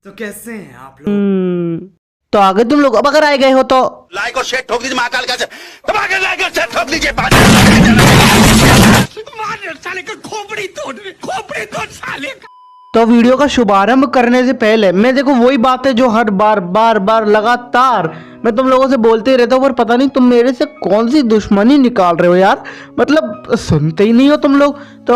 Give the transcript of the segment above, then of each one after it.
तो कैसे हैं आप लोग? तो आगे तुम लोग अब अगर आए गए हो तो लाइक और शेयर ठोक लीजिए महाकाल का दबा के लाइक और शेयर ठोक लीजिए साले का खोपड़ी तोड़ साले का। तो वीडियो का शुभारंभ करने से पहले मैं देखो वही बात है जो हर बार बार बार लगातार मैं तुम लोगों से बोलते ही रहता हूँ, पर पता नहीं तुम मेरे से कौन सी दुश्मनी निकाल रहे हो यार। मतलब सुनते ही नहीं हो तुम लोग। तो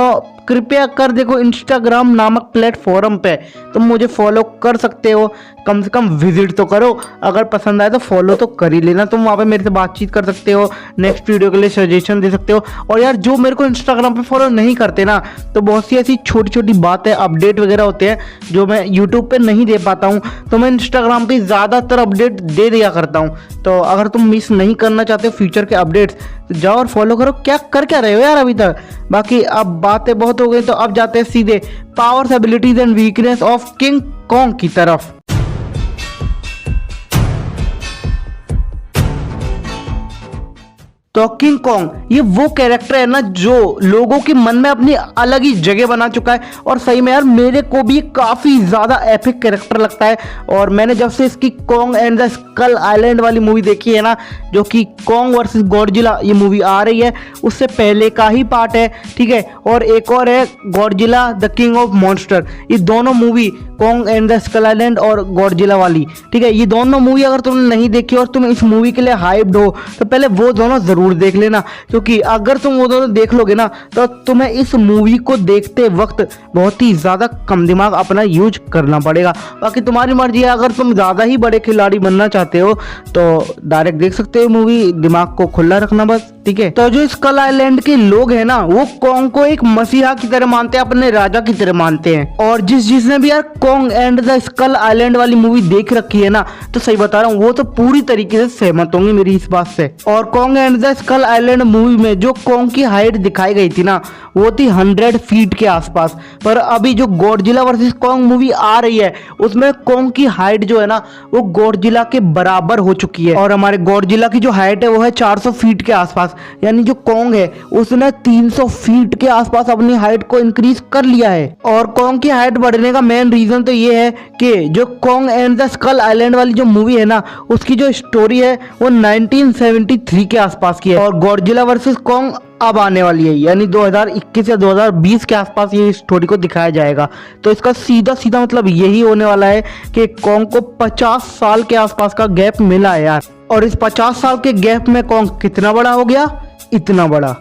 कृपया कर देखो इंस्टाग्राम नामक प्लेटफॉर्म पे तुम मुझे फॉलो कर सकते हो, कम से कम विजिट तो करो। अगर पसंद आए तो फॉलो तो कर ही लेना। तुम वहाँ पे मेरे से बातचीत कर सकते हो, नेक्स्ट वीडियो के लिए सजेशन दे सकते हो। और यार जो मेरे को इंस्टाग्राम पे फॉलो नहीं करते ना, तो बहुत सी ऐसी छोटी छोटी बातें अपडेट वगैरह होते हैं जो मैं यूट्यूब पे नहीं दे पाता हूँ, तो मैं इंस्टाग्राम पे ज़्यादातर अपडेट दे दिया करता हूँ। तो अगर तुम मिस नहीं करना चाहते हो फ्यूचर के अपडेट्स तो जाओ और फॉलो करो। क्या रहे हो यार अभी तक। बाकी अब बातें बहुत हो गई, तो अब जाते हैं सीधे powers, abilities and weakness of king Kong की तरफ। तो किंग कॉन्ग ये वो कैरेक्टर है ना जो लोगों के मन में अपनी अलग ही जगह बना चुका है। और सही में यार मेरे को भी काफी ज्यादा एपिक कैरेक्टर लगता है। और मैंने जब से इसकी Kong and the Skull Island वाली मूवी देखी है ना, जो कि कॉन्ग वर्सेस गॉडजिला ये मूवी आ रही है, उससे पहले का ही पार्ट है, ठीक है। और एक और है Godzilla the king of monster. ये दोनों movie Kong and the Skull Island और गॉडजिला वाली, ठीक है, ये दोनों मूवी अगर तुमने नहीं देखी और तुम इस मूवी के लिए हाइप्ड हो तो पहले वो दोनों जरूर देख लेना। क्योंकि अगर तुम वो दोनों देख लोगे ना तो तुम्हें इस मूवी को देखते वक्त बहुत ही ज्यादा कम दिमाग अपना यूज करना पड़ेगा। बाकी तुम्हारी मर्जी है, अगर तुम ज्यादा ही बड़े खिलाड़ी बनना चाहते हो तो डायरेक्ट देख सकते हो मूवी, दिमाग को खुला रखना बस, ठीक है। तो जो स्कल आइलैंड के लोग हैं ना वो कॉन्ग को एक मसीहा की तरह मानते हैं, अपने राजा की तरह मानते हैं। और जिसने भी यार Kong and the Skull Island वाली मूवी देख रखी है ना, तो सही बता रहा हूँ वो तो पूरी तरीके से सहमत होंगे मेरी इस बात से। और Kong and the Skull Island movie में जो कॉन्ग की हाइट दिखाई गई थी ना वो थी 100 फीट के आसपास। पर अभी जो गॉडजिला वर्सेस कॉन्ग मूवी आ रही है उसमें कॉन्ग की हाइट जो है ना वो गॉडजिला के बराबर हो चुकी है। और हमारे गॉडजिला की जो हाइट है वो है 400 फीट के आसपास। यानी जो कॉन्ग है उसने 300 फीट के आसपास अपनी हाइट को इंक्रीज कर लिया है। और कॉन्ग की हाइट बढ़ने का मेन रीजन तो ये है कि जो Kong and the Skull Island वाली जो मूवी है ना उसकी जो स्टोरी है वो 1973 के आसपास की है। और गॉडजिला वर्सेस कॉन्ग अब आने वाली है, यानी 2021 या 2020 के आसपास ये स्टोरी को दिखाया जाएगा। तो इसका सीधा सीधा मतलब यही होने वाला है कि कॉन्ग को 50 साल के आसपास का गैप मिला है यार। और इस 50 साल के गैप में कॉन्ग कितना बड़ा हो गया, इतना बड़ा।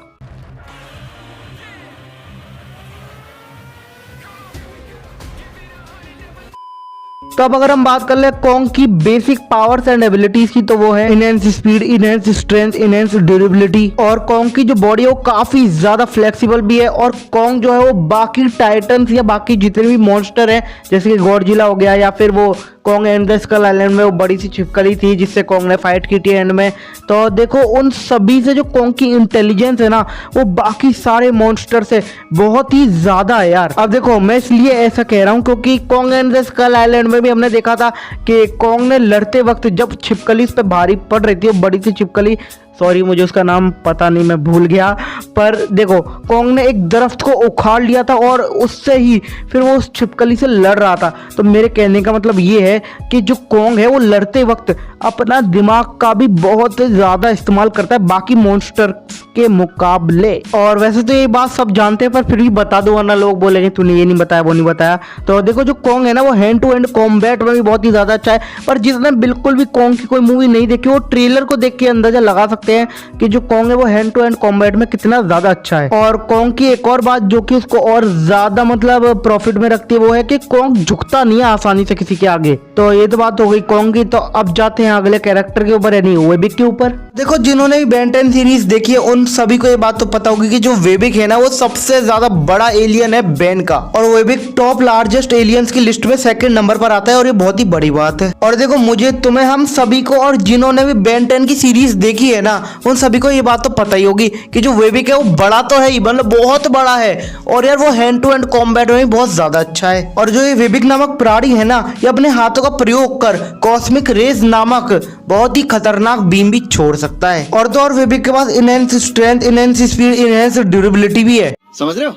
तो अब अगर हम बात कर ले कॉन्ग की बेसिक पावर्स एंड एबिलिटीज की, तो वो है enhance speed, enhance strength, enhance durability. और कॉन्ग की जो बॉडी है वो काफी ज्यादा फ्लेक्सिबल भी है। और कॉन्ग जो है वो बाकी टाइटन्स या बाकी जितने भी मॉन्स्टर हैं जैसे कि गॉडजिला हो गया या फिर वो Kong and the Skull Island में वो बड़ी सी छिपकली थी जिससे कॉन्ग ने फाइट की थी एंड में, तो देखो उन सभी से जो कॉन्ग की इंटेलिजेंस है ना वो बाकी सारे मॉन्स्टर से बहुत ही ज्यादा है यार। अब देखो मैं इसलिए ऐसा कह रहा हूँ क्योंकि Kong and the Skull Island में भी हमने देखा था कि कॉन्ग ने लड़ते वक्त जब छिपकली उस पे भारी पड़ रही थी, वो बड़ी सी छिपकली, सॉरी मुझे उसका नाम पता नहीं, मैं भूल गया, पर देखो कॉन्ग ने एक दरख्त को उखाड़ लिया था और उससे ही फिर वो उस छिपकली से लड़ रहा था। तो मेरे कहने का मतलब ये है कि जो कॉन्ग है वो लड़ते वक्त अपना दिमाग का भी बहुत ज़्यादा इस्तेमाल करता है बाकी मॉन्स्टर के मुकाबले। और वैसे तो ये बात सब जानते हैं पर फिर भी बता दो वरना लोग बोलेंगे तूने ये नहीं बताया वो नहीं बताया। तो देखो जो कॉन्ग है ना वो हैंड टू हैंड कॉम्बैट में भी बहुत ही ज़्यादा अच्छा है। पर जिसने बिल्कुल भी कॉन्ग की कोई मूवी नहीं देखी वो ट्रेलर को देख के अंदाजा लगा सकते हैं कि जो कॉन्ग है वो हैंड टू हैंड कॉम्बैट में कितना ज्यादा अच्छा है। और कॉन्ग की एक और बात जो कि उसको और ज्यादा मतलब प्रॉफिट में रखती है वो है कि कॉन्ग झुकता नहीं है आसानी से किसी के आगे। तो ये तो बात हो गई कॉन्ग की। तो अब जाते हैं अगले कैरेक्टर के ऊपर यानी वेबिक के ऊपर। देखो जिन्होंने भी बेन 10 सीरीज देखी है उन सभी को ये बात तो पता होगी कि जो वेबिक है ना वो सबसे ज्यादा बड़ा एलियन है बेन का। और वेबिक टॉप लार्जेस्ट एलियंस की लिस्ट में सेकंड नंबर पर आता है और ये बहुत ही बड़ी बात है। और देखो मुझे, तुम्हें, हम सभी को और जिन्होंने भी बेन 10 की सीरीज देखी है ना उन सभी को ये बात तो पता ही होगी कि जो वेबिक है वो बड़ा तो है ही, मतलब बहुत बड़ा है। और यार वो हैंड टू हैंड कॉम्बैट में भी बहुत ज्यादा अच्छा है। और जो ये वेबिक नामक प्राणी है ना ये अपने हाथों का प्रयोग कर कॉस्मिक रेज नामक बहुत ही खतरनाक बीम भी छोड़ सकता है। और तो और वेबिक के पास enhance strength, enhance speed, enhance durability भी है। समझ रहे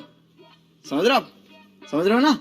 हो ना?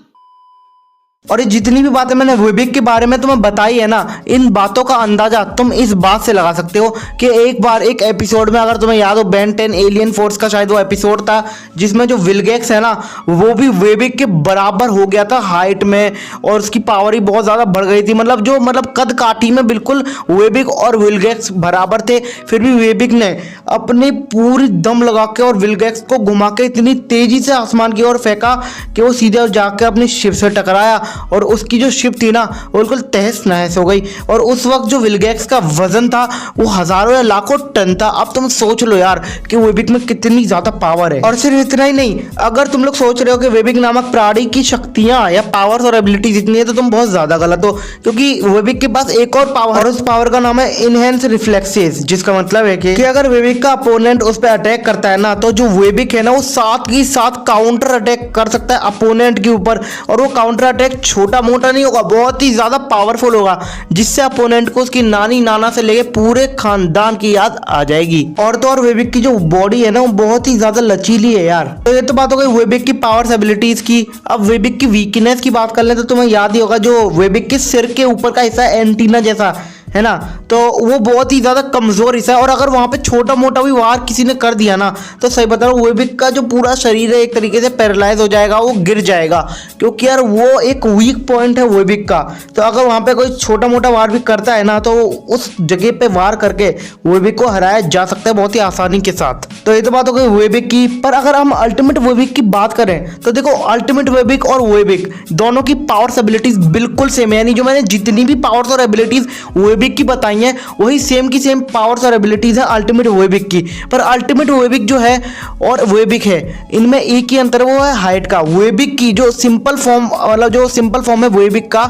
और ये जितनी भी बातें मैंने वेबिक के बारे में तुम्हें बताई है ना, इन बातों का अंदाजा तुम इस बात से लगा सकते हो कि एक बार एक एपिसोड में, अगर तुम्हें याद हो, बेन 10 एलियन फोर्स का शायद वो एपिसोड था जिसमें जो विलगैक्स है ना वो भी वेबिक के बराबर हो गया था हाइट में, और उसकी पावर ही बहुत ज़्यादा बढ़ गई थी। मतलब कद काठी में बिल्कुल वेबिक और विलगैक्स बराबर थे। फिर भी वेबिक ने अपनी पूरी दम लगा के और विलगैक्स को घुमा के इतनी तेजी से आसमान की ओर फेंका कि वो सीधे जाकर अपनी शिप से टकराया और उसकी जो शिप थी ना वो बिल्कुल तहस नहस हो गई। और उस वक्त जो विलगैक्स का वजन था वो हजारों या लाखों टन था। अब तुम सोच लो यार कि वेबिक में कितनी ज्यादा पावर है। और सिर्फ इतना ही नहीं, अगर तुम लोग सोच रहे हो कि वेबिक नामक प्राणी की शक्तियां या पावर्स और एबिलिटीज इतनी है तो तुम बहुत ज्यादा गलत हो, क्योंकि वेबिक के पास एक और पावर, और उस पावर का नाम है इनहेंस रिफ्लेक्सेस, जिसका मतलब है कि अगर वेबिक का अपोनेंट उस पर अटैक करता है ना तो जो वेबिक है ना वो साथ ही साथ काउंटर अटैक कर सकता है अपोनेंट के ऊपर। और वो काउंटर अटैक छोटा मोटा नहीं होगा, बहुत ही ज्यादा पावरफुल होगा, जिससे अपोनेंट को उसकी नानी नाना से लेके पूरे खानदान की याद आ जाएगी। और तो और वेबिक की जो बॉडी है ना वो बहुत ही ज्यादा लचीली है यार। तो ये तो बात हो गई वेबिक की पावर्स एबिलिटीज की। अब वेबिक की वीकनेस की बात कर ले तो तुम्हें याद ही होगा, जो वेबिक के सिर के ऊपर का हिस्सा एंटीना जैसा है ना, तो वो बहुत ही ज्यादा कमजोर हिस्सा है। और अगर वहां पे छोटा मोटा भी वार किसी ने कर दिया ना तो सही बता रहा हूँ वेबिक का जो पूरा शरीर है एक तरीके से पैरालाइज हो जाएगा, वो गिर जाएगा, क्योंकि यार वो एक वीक पॉइंट है वेबिक का। तो अगर वहां पे कोई छोटा मोटा वार भी करता है ना तो उस जगह पे वार करके वेबिक को हराया जा सकता है बहुत ही आसानी के साथ। तो ये तो बात हो गई वेबिक की। पर अगर हम अल्टीमेट वेबिक की बात करें तो देखो, अल्टीमेट वेबिक और वेबिक दोनों की पावर्स एबिलिटीज बिल्कुल सेम है। यानी जो मैंने जितनी भी पावर्स और एबिलिटीज वेबिक की बताई है वही सेम की सेम पावर्स और एबिलिटीज है अल्टीमेट वेबिक की। पर अल्टीमेट वेबिक जो है और वेबिक है इनमें एक ही अंतर, वो है हाइट का। वेबिक की जो सिंपल फॉर्म, मतलब जो सिंपल फॉर्म है वेबिक का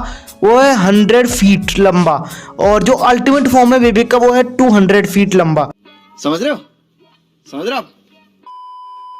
वो है 100 फीट लंबा, और जो अल्टीमेट फॉर्म है वेबिक का वो है 200 फीट लंबा। समझ रहे हो? समझ रहे हो?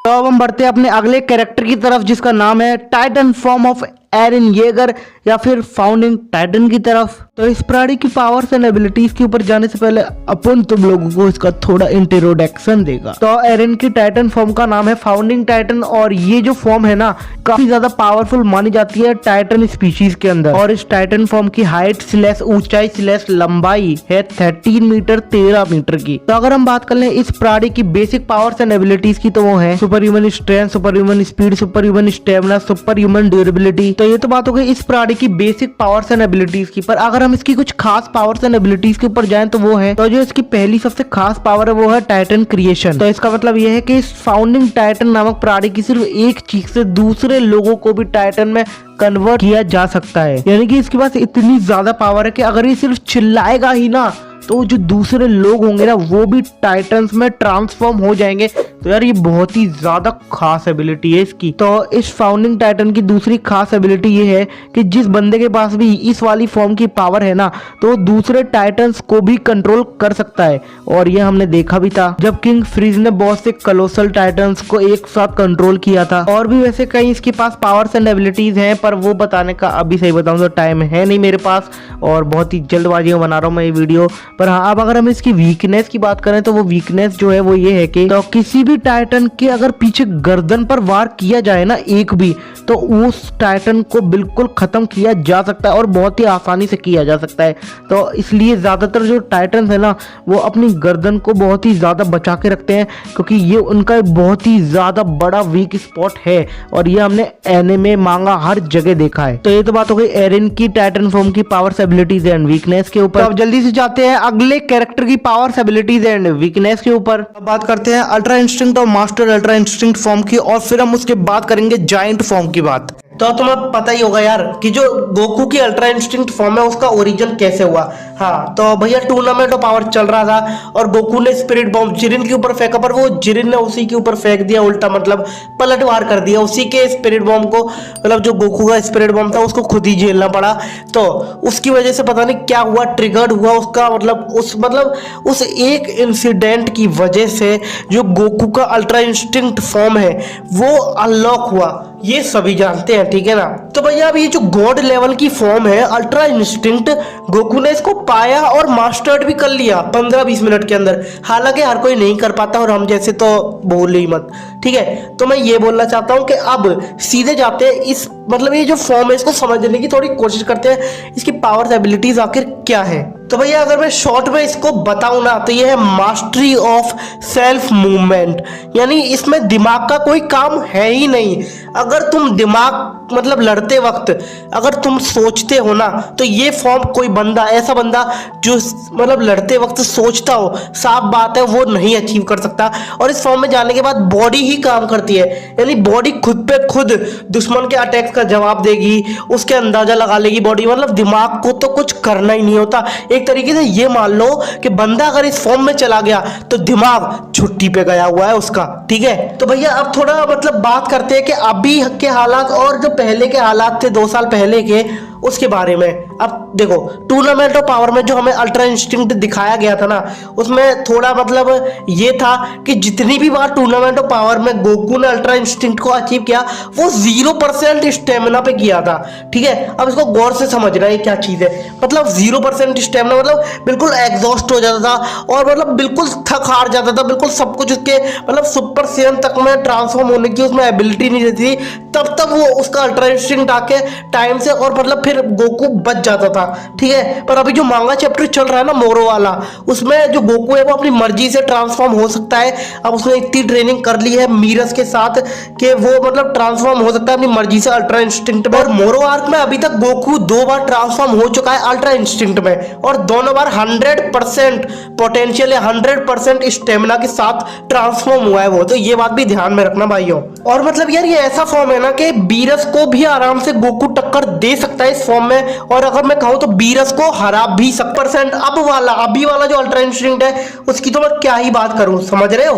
तो अब हम बढ़ते हैं अपने अगले कैरेक्टर की तरफ, जिसका नाम है Titan form of Eren Yeager, या फिर फाउंडिंग टाइटन की तरफ। तो इस प्राणी की पावर्स एंड एबिलिटीज के ऊपर जाने से पहले अपन तुम लोगों को इसका थोड़ा इंट्रोडक्शन देगा। तो एरन की टाइटन फॉर्म का नाम है फाउंडिंग टाइटन, और ये जो फॉर्म है ना काफी ज्यादा पावरफुल मानी जाती है टाइटन स्पीशीज के अंदर। और इस टाइटन फॉर्म की हाइट स्लैश ऊंचाई स्लैश लंबाई है 13 मीटर 13 मीटर की। तो अगर हम बात कर ले इस प्राणी की बेसिक पावर्स एंड एबिलिटीज की तो वो है super human strength, super human speed, super human stamina, super human durability. तो ये तो बात हो गई इस प्राणी की बेसिक पावर्स एंड एबिलिटीज की। पर अगर हम इसकी कुछ खास पावर्स एंड एबिलिटीज के ऊपर जाएं तो वो है, तो जो इसकी पहली सबसे खास पावर है वो है टाइटन क्रिएशन। तो इसका मतलब ये है कि इस फाउंडिंग टाइटन नामक प्राणी की सिर्फ एक चीख से दूसरे लोगों को भी टाइटन में कन्वर्ट किया जा सकता है। यानी कि इसके पास इतनी ज्यादा पावर है कि अगर ये सिर्फ चिल्लाएगा ही ना तो जो दूसरे लोग होंगे ना वो भी टाइटन्स में ट्रांसफॉर्म हो जाएंगे। तो यार ये बहुत ही ज्यादा खास एबिलिटी है इसकी। तो इस फाउंडिंग टाइटन की दूसरी खास एबिलिटी ये है कि जिस बंदे के पास भी इस वाली फॉर्म की पावर है ना तो वो दूसरे टाइटन्स को भी कंट्रोल कर सकता है। और ये हमने देखा भी था जब किंग फ्रीज ने बहुत से कलोसल टाइटन्स को एक साथ कंट्रोल किया था। और भी वैसे कई इसके पास पावर्स एंड एबिलिटीज हैं, पर वो बताने का अभी सही बताऊं तो टाइम है नहीं मेरे पास, और बहुत ही जल्दबाजी में बना रहा हूँ मैं ये वीडियो। पर हाँ, अब अगर हम इसकी वीकनेस की बात करें तो वो वीकनेस जो है वो ये है कि तो किसी भी टाइटन के अगर पीछे गर्दन पर वार किया जाए ना एक भी, तो उस टाइटन को बिल्कुल खत्म किया जा सकता है और बहुत ही आसानी से किया जा सकता है। तो इसलिए ज्यादातर जो टाइटन है ना वो अपनी गर्दन को बहुत ही ज्यादा बचा के रखते हैं, क्योंकि ये उनका एक बहुत ही ज्यादा बड़ा वीक स्पॉट है। और ये हमने एनिमे मांगा हर जगह देखा है। तो ये तो बात हो गई एरन की टाइटन फॉर्म की पावर्स एबिलिटीज एंड वीकनेस के ऊपर। अब जल्दी से जाते हैं अगले कैरेक्टर की पावर्स एबिलिटीज एंड वीकनेस के ऊपर। बात करते हैं अल्ट्रा इंस्टिंक्ट और मास्टर अल्ट्रा इंस्टिंक्ट फॉर्म की, और फिर हम उसके बाद करेंगे जायंट फॉर्म की बात। तो तुम्हें पता ही होगा यार कि जो गोकू की अल्ट्रा इंस्टिंक्ट फॉर्म है उसका ओरिजिन कैसे हुआ। हाँ, तो भैया टूर्नामेंट ऑफ पावर चल रहा था और गोकू ने स्पिरिट बॉम्ब जिरिन के ऊपर फेंका, पर वो जिरिन ने उसी के ऊपर फेंक दिया उल्टा, मतलब पलटवार कर दिया उसी के स्पिरिट बॉम्ब को। मतलब जो गोकू का स्पिरिट बॉम्ब था उसको खुद ही झेलना पड़ा। तो उसकी वजह से पता नहीं क्या हुआ, ट्रिगर्ड हुआ उसका, मतलब उस एक इंसिडेंट की वजह से जो गोकू का अल्ट्रा इंस्टिंक्ट फॉर्म है वो अनलॉक हुआ। ये सभी जानते हैं, ठीक है ना। तो भैया अब ये जो गॉड लेवल की फॉर्म है अल्ट्रा इंस्टिंक्ट, गोकू ने इसको पाया और मास्टर्ड भी कर लिया 15-20 मिनट के अंदर। हालांकि हर कोई नहीं कर पाता और हम जैसे तो बोल ही मत, ठीक है। तो मैं ये बोलना चाहता हूँ कि अब सीधे जाते हैं इस मतलब ये जो फॉर्म है इसको समझने की थोड़ी कोशिश करते हैं, इसकी पावर्स एबिलिटीज आखिर क्या है। तो भैया अगर मैं शॉर्ट में इसको बताऊं ना तो ये है मास्टरी ऑफ सेल्फ मूवमेंट, यानी इसमें दिमाग का कोई काम है ही नहीं। अगर तुम दिमाग मतलब लड़ते वक्त अगर तुम सोचते हो ना तो ये फॉर्म कोई बंदा ऐसा बंदा जो मतलब लड़ते वक्त सोचता हो, साफ बात है वो नहीं अचीव कर सकता। और इस फॉर्म में जाने के बाद बॉडी ही काम करती है, यानी बॉडी खुद पे खुद दुश्मन के अटैक का जवाब देगी, उसके अंदाजा लगा लेगी बॉडी। मतलब दिमाग को तो कुछ करना ही नहीं होता। एक तरीके से ये मान लो कि बंदा अगर इस फॉर्म में चला गया तो दिमाग छुट्टी पे गया हुआ है उसका, ठीक है। तो भैया अब थोड़ा मतलब बात करते हैं कि अभी के हालात और जो पहले के हालात थे 2 साल पहले के, उसके बारे में। अब देखो टूर्नामेंट ऑफ पावर में जो हमें अल्ट्रा इंस्टिंक्ट दिखाया गया था ना उसमें थोड़ा मतलब ये था कि जितनी भी बार टूर्नामेंट ऑफ पावर में गोकू ने अल्ट्रा इंस्टिंक्ट को अचीव किया वो 0% स्टेमिना पे किया था, ठीक है। अब इसको गौर से समझना है क्या चीज है। मतलब 0% स्टेमिना मतलब बिल्कुल एग्जॉस्ट हो जाता था और मतलब बिल्कुल थक हार जाता था, बिल्कुल सब कुछ उसके मतलब सुपर सेवन तक में ट्रांसफॉर्म होने की उसमें एबिलिटी नहीं रहती थी। तब तक वो उसका अल्ट्रा इंस्टिंक्ट आके टाइम से और मतलब फिर गोकू बच जाता था, ठीक है। पर अभी जो मांगा चैप्टर चल रहा है ना मोरो वाला, उसमें जो गोकू है वो अपनी मर्जी से ट्रांसफॉर्म हो सकता है। अब उसने इतनी ट्रेनिंग कर ली है मीरस के साथ कि वो मतलब ट्रांसफॉर्म हो सकता है अपनी मर्जी से अल्ट्रा इंस्टिंक्ट में। और मोरो आर्क में अभी तक गोकू 2 बार ट्रांसफॉर्म हो चुका है अल्ट्रा इंस्टिंक्ट में और दोनों बार 100% पोटेंशियल या 100% स्टेमिना के साथ ट्रांसफॉर्म हुआ है वो। तो ये बात भी ध्यान में रखना भाइयों। और मतलब यार ये ऐसा फॉर्म है ना कि बीरस को भी आराम से गोकू टक्कर दे सकता है इस फॉर्म में। और अगर मैं कहूं तो बीरस को हरा भी 100% अभी वाला जो अल्ट्रा इंस्टिंक्ट है उसकी तो मैं क्या ही बात करूं, समझ रहे हो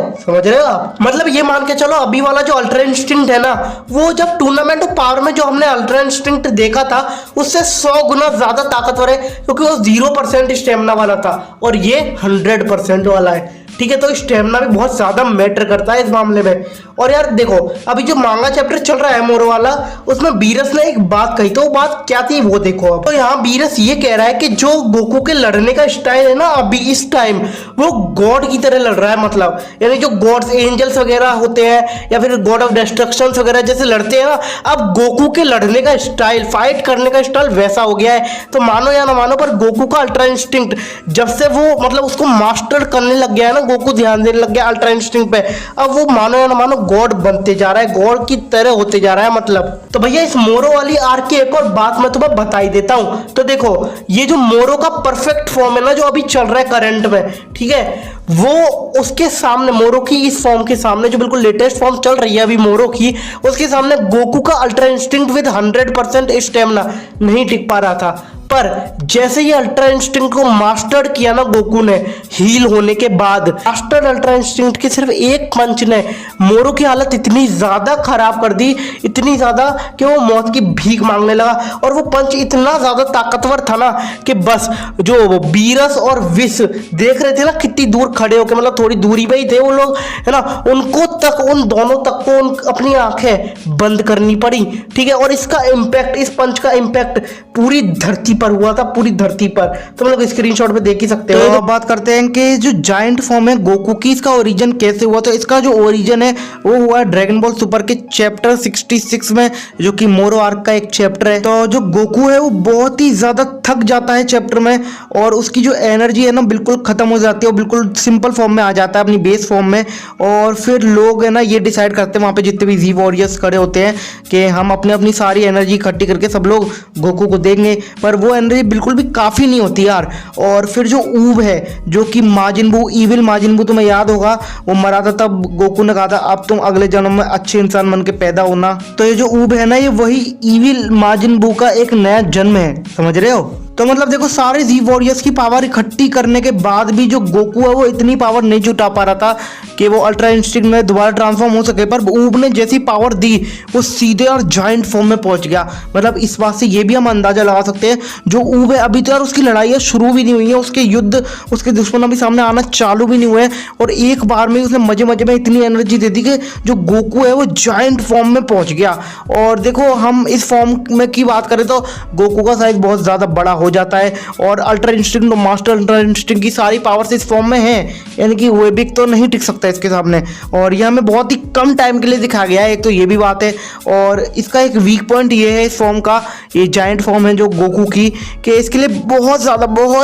आप। मतलब ये मान के चलो अभी वाला जो अल्ट्रा इंस्टिंक्ट है ना वो जब टूर्नामेंट ऑफ पावर में जो हमने अल्ट्रा इंस्टिंक्ट देखा था उससे 100 गुना ज्यादा ताकतवर है, क्योंकि वो 0% स्टेमिना वाला था और ये 100% वाला है, ठीक है। तो स्टेमिना भी बहुत ज्यादा मैटर करता है इस मामले में। और यार देखो अभी जो मांगा चैप्टर चल रहा है मोरो वाला उसमें बीरस ने एक बात कही, तो वो बात क्या थी वो देखो। अब तो यहाँ बीरस ये कह रहा है कि जो गोकू के लड़ने का स्टाइल है ना अभी इस टाइम वो गॉड की तरह लड़ रहा है। मतलब यानी जो गॉड्स एंजल्स वगैरह होते हैं या फिर गॉड ऑफ डिस्ट्रक्शन वगैरह जैसे लड़ते हैं ना, अब गोकू के लड़ने का स्टाइल, फाइट करने का स्टाइल वैसा हो गया है। तो मानो या ना मानो पर गोकू का अल्ट्रा इंस्टिंक्ट जब से वो मतलब उसको मास्टर करने लग गया है ना, गोकू ध्यान देने लग गया अल्ट्रा इंस्टिंक्ट पे, अब वो मानो या ना मानो गॉड बनते जा रहा है, गॉड की तरह होते जा रहा है मतलब। तो भैया इस मोरो वाली आर्क की एक और बात मैं तुम्हें बता ही देता हूं। तो देखो ये जो मोरो का परफेक्ट फॉर्म है ना जो अभी चल रहा है करंट में, ठीक है, वो उसके सामने मोरो की इस फॉर्म के सामने जो बिल्कुल लेटेस्ट फॉर्म चल रही है अभी मोरो की, उसके सामने गोकू का अल्ट्रा इंस्टिंक्ट विद 100% स्टेमिना नहीं टिक पा रहा था। पर जैसे ही अल्ट्रा इंस्टिंक्ट को मास्टर्ड किया ना गोकू ने हील होने के बाद, मास्टर्ड अल्ट्रा इंस्टिंक्ट के सिर्फ एक पंच ने मोरो की हालत इतनी ज्यादा खराब कर दी, इतनी ज्यादा कि वो मौत की भीख मांगने लगा। और वो पंच इतना ज्यादा ताकतवर था ना कि बस जो बीरस और विश देख रहे थे ना कितनी दूर खड़े होकर, मतलब थोड़ी दूरी पे ही थे वो लोग, है ना, उनको तक उन दोनों तक को अपनी आंखें बंद करनी पड़ी, ठीक है। और इसका इम्पैक्ट, इस पंच का इम्पैक्ट पूरी धरती पर हुआ था, पूरी धरती पर। तुम लोग स्क्रीनशॉट पे देख ही सकते हो। तो अब बात करते हैं कि जो जायंट फॉर्म है गोकू की, इसका ओरिजिन कैसे हुआ। तो इसका जो ओरिजिन है वो हुआ है ड्रैगन बॉल सुपर के चैप्टर 66 में, जो कि मोरो आर्क का एक चैप्टर है। तो जो गोकू है वो बहुत ही ज्यादा थक जाता है चैप्टर में और उसकी जो एनर्जी है ना बिल्कुल खत्म हो जाती है, वो बिल्कुल सिंपल फॉर्म में आ जाता है अपनी बेस फॉर्म में। और फिर लोग है ना ये डिसाइड करते हैं वहां पे जितने भी जी वॉरियर्स खड़े होते हैं कि हम अपने अपनी सारी एनर्जी इकट्ठी करके सब लोग गोकू को देंगे, पर वो एनर्जी बिल्कुल भी काफी नहीं होती यार। और फिर जो ऊब है जो कि माजिन बू, इविल माजिन बू, तुम्हें याद होगा वो मरा था, तब गोकू ने कहा था अब तुम अगले जन्म में अच्छे इंसान बन के पैदा होना। तो ये जो ऊब है ना ये वही इविल माजिन बू का एक नया जन्म है, समझ रहे हो। तो मतलब देखो सारे जी वॉरियर्स की पावर इकट्ठी करने के बाद भी जो गोकू है वो इतनी पावर नहीं जुटा पा रहा था कि वो अल्ट्रा इंस्टिंक्ट में दोबारा ट्रांसफॉर्म हो सके, पर ऊब ने जैसी पावर दी वो सीधे और जायंट फॉर्म में पहुंच गया। मतलब इस बात से ये भी हम अंदाजा लगा सकते हैं जो ऊब है अभी तो यार उसकी लड़ाई शुरू भी नहीं हुई है, उसके युद्ध उसके दुश्मन अभी सामने आना चालू भी नहीं हुए और एक बार में उसने मजे मजे में इतनी एनर्जी दे दी कि जो गोकू है वो जायंट फॉर्म में पहुंच गया। और देखो हम इस फॉर्म में की बात करें तो गोकू का साइज बहुत ज़्यादा बड़ा हो जाता है और ultra instinct master ultra instinct की सारी पावर्स इस फॉर्म में हैं, यानी कि वेबिक तो नहीं टिक सकता इसके सामने। और यह हमें बहुत ही कम टाइम के लिए दिखाया गया है, एक तो ये भी बात है। और इसका एक वीक पॉइंट ये है इस फॉर्म का, ये जायंट फॉर्म है जो गोकू की, कि इसके लिए बहुत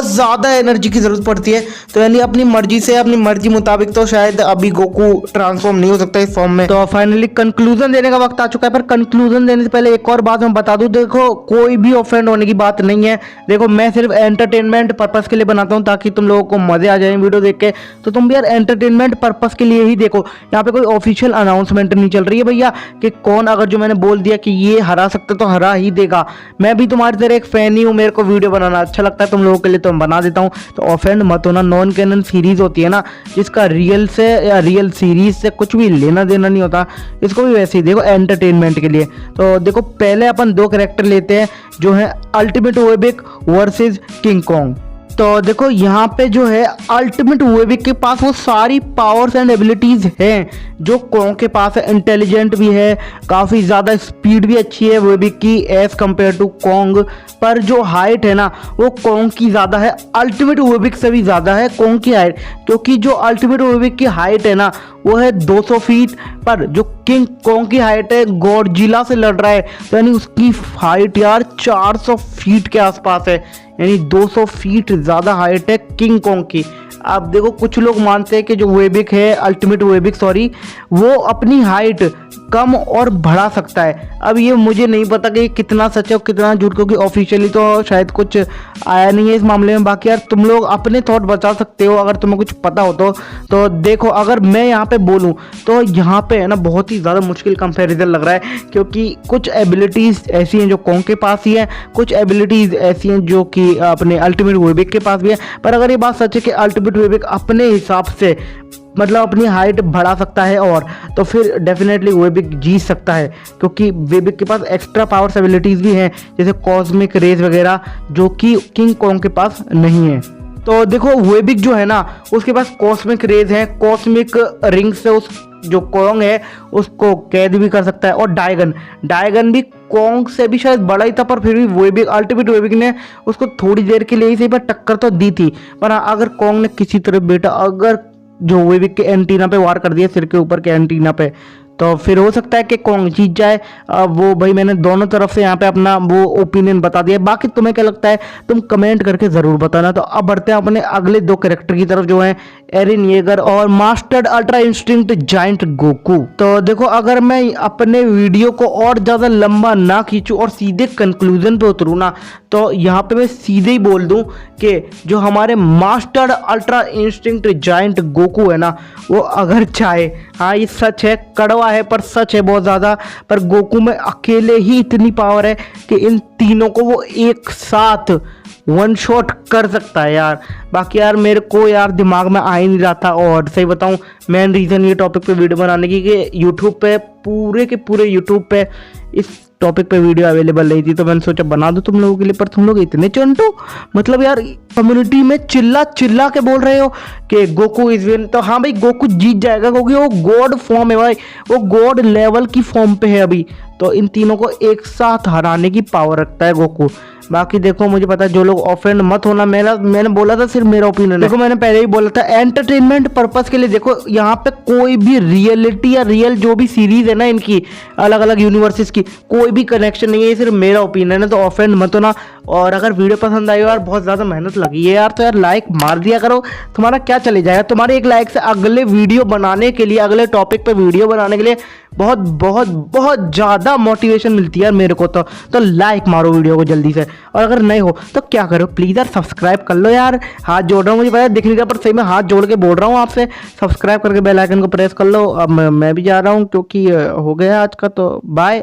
ज़्यादा एनर्जी की ज़रूरत पड़ती है। तो यानी अपनी मर्जी से अपनी मर्जी मुताबिक तो शायद अभी गोकू ट्रांसफॉर्म नहीं हो सकता इस फॉर्म में। तो फाइनली कंक्लूजन देने का वक्त आ चुका है, पर कंक्लूजन देने से पहले एक और बात मैं बता दूं, देखो कोई भी ऑफेंड होने की बात नहीं है। देखो मैं सिर्फ एंटरटेनमेंट पर्पस के लिए बनाता हूं ताकि तुम लोगों को मजे आ जाए वीडियो देख के, तो तुम भी यार एंटरटेनमेंट पर्पस के लिए ही देखो। यहाँ पे कोई ऑफिशियल अनाउंसमेंट नहीं चल रही है भैया कि कौन, अगर जो मैंने बोल दिया कि ये हरा सकता तो हरा ही देगा। मैं भी तुम्हारी तरह एक फैन ही हूँ, मेरे को वीडियो बनाना अच्छा लगता है तुम लोगों के लिए तो मैं बना देता हूँ। तो ऑफेंड मत होना। नॉन कैनन सीरीज होती है ना जिसका रियल से या रियल सीरीज से कुछ भी लेना देना नहीं होता, इसको भी वैसे ही देखो एंटरटेनमेंट के लिए। तो देखो पहले अपन दो कैरेक्टर लेते हैं जो है अल्टीमेट वेबिक वर्सेस किंग कॉन्ग। तो देखो यहाँ पे जो है अल्टीमेट वेबिक के पास वो सारी पावर्स एंड एबिलिटीज हैं जो कॉन्ग के पास है। इंटेलिजेंट भी है, काफ़ी ज़्यादा स्पीड भी अच्छी है वेबिक की एज कम्पेयर टू कॉन्ग, पर जो हाइट है ना वो कॉन्ग की ज़्यादा है, अल्टीमेट वेबिक से भी ज़्यादा है कॉन्ग की हाइट, क्योंकि जो अल्टीमेट वेबिक की हाइट है ना वो है 200 फीट, पर जो किंग कॉन्ग की हाइट है गॉडजिला से लड़ रहा है तो यानी उसकी हाइट यार 400 फीट के आसपास है, यानी 200 फीट ज़्यादा हाइट है किंग कॉन्ग की। अब देखो कुछ लोग मानते हैं कि जो वेबिक है अल्टीमेट वेबिक सॉरी वो अपनी हाइट कम और बढ़ा सकता है। अब ये मुझे नहीं पता कि कितना सच है और कितना झूठ, क्योंकि ऑफिशियली तो शायद कुछ आया नहीं है इस मामले में। बाकी यार तुम लोग अपने थॉट बता सकते हो अगर तुम्हें कुछ पता हो तो देखो अगर मैं यहाँ पे बोलूँ तो यहाँ पे है ना बहुत ही ज़्यादा मुश्किल कंपैरिजन लग रहा है, क्योंकि कुछ एबिलिटीज़ ऐसी हैं जो कॉन्ग के पास ही है, कुछ एबिलिटीज़ ऐसी हैं जो कि अपने अल्टीमेट वेबिक के पास भी है। पर अगर ये बात सच है कि अल्टीमेट वेबिक अपने हिसाब से मतलब अपनी हाइट बढ़ा सकता है और तो फिर डेफिनेटली वेबिक जीत सकता है, क्योंकि वेबिक के पास एक्स्ट्रा पावर्स एबिलिटीज़ भी हैं जैसे कॉस्मिक रेज वगैरह जो कि किंग कॉन्ग के पास नहीं है। तो देखो वेबिक जो है ना उसके पास कॉस्मिक रेज है, कॉस्मिक रिंग से उस जो कॉन्ग है उसको कैद भी कर सकता है। और डायगन भी कॉन्ग से भी शायद बड़ा ही था, पर फिर भी वेबिक अल्टीमेट वेबिक ने उसको थोड़ी देर के लिए ही सही पर टक्कर तो दी थी। पर अगर कॉन्ग ने किसी तरह बेटा अगर जो वेबिक के एंटीना पे वार कर दिया सिर के ऊपर के एंटीना पे, तो फिर हो सकता है कि कॉन्ग जीत जाए। वो भाई मैंने दोनों तरफ से यहाँ पे अपना वो ओपिनियन बता दिया। बाकी तुम्हें क्या लगता है तुम कमेंट करके ज़रूर बताना। तो अब बढ़ते हैं अपने अगले दो कैरेक्टर की तरफ जो हैं एरिन येगर और mastered ultra instinct giant Goku. तो देखो अगर मैं अपने वीडियो को और ज़्यादा लंबा ना खींचूँ और सीधे कंक्लूजन पे उतरूँ ना तो यहाँ पे मैं सीधे ही बोल दूँ कि जो हमारे mastered ultra instinct giant Goku है ना वो अगर चाहे, हाँ ये सच है कड़वा है पर सच है बहुत ज़्यादा, पर गोकू में अकेले ही इतनी पावर है कि इन तीनों को वो एक साथ वन शॉट कर सकता है यार। बाकी यार मेरे को यार दिमाग में आ ही नहीं रहा था, और सही बताऊं मेन रीज़न ये टॉपिक पे वीडियो बनाने की कि यूट्यूब पे पूरे के पूरे यूट्यूब पे इस टॉपिक पे वीडियो अवेलेबल नहीं थी, तो मैंने सोचा बना दूं तुम लोगों के लिए। पर तुम लोग इतने चंटू, मतलब यार कम्युनिटी में चिल्ला चिल्ला के बोल रहे हो कि गोकू इज विन, तो हाँ भाई गोकू जीत जाएगा क्योंकि वो गॉड फॉर्म है भाई, वो गॉड लेवल की फॉर्म पे है अभी। तो इन तीनों को एक साथ हराने की पावर रखता है गोकू। बाकी देखो मुझे पता है जो लोग ऑफेंड मत होना, मैंने बोला था सिर्फ मेरा ओपिनियन। देखो मैंने पहले ही बोला था एंटरटेनमेंट पर्पस के लिए। देखो यहाँ पे कोई भी रियलिटी या रियल जो भी सीरीज है ना इनकी अलग अलग यूनिवर्सिस की कोई भी कनेक्शन नहीं है, ये सिर्फ मेरा ओपिनियन है। तो ऑफेंड मत होना, और अगर वीडियो पसंद आई हो यार बहुत ज़्यादा मेहनत लगी है यार तो यार लाइक मार दिया करो। तुम्हारा क्या चले जाएगा, तुम्हारे एक लाइक से अगले वीडियो बनाने के लिए, अगले टॉपिक पे वीडियो बनाने के लिए बहुत बहुत बहुत ज़्यादा मोटिवेशन मिलती है यार मेरे को। तो लाइक मारो वीडियो को जल्दी से, और अगर नहीं हो तो क्या करो प्लीज़ यार सब्सक्राइब कर लो यार। हाथ जोड़ रहा हूँ, मुझे पता है दिख नहीं रहा पर सही में हाथ जोड़ के बोल रहा हूँ आपसे, सब्सक्राइब करके बेल आइकन को प्रेस कर लो। अब मैं भी जा रहा हूँ क्योंकि हो गया आज का, तो बाय।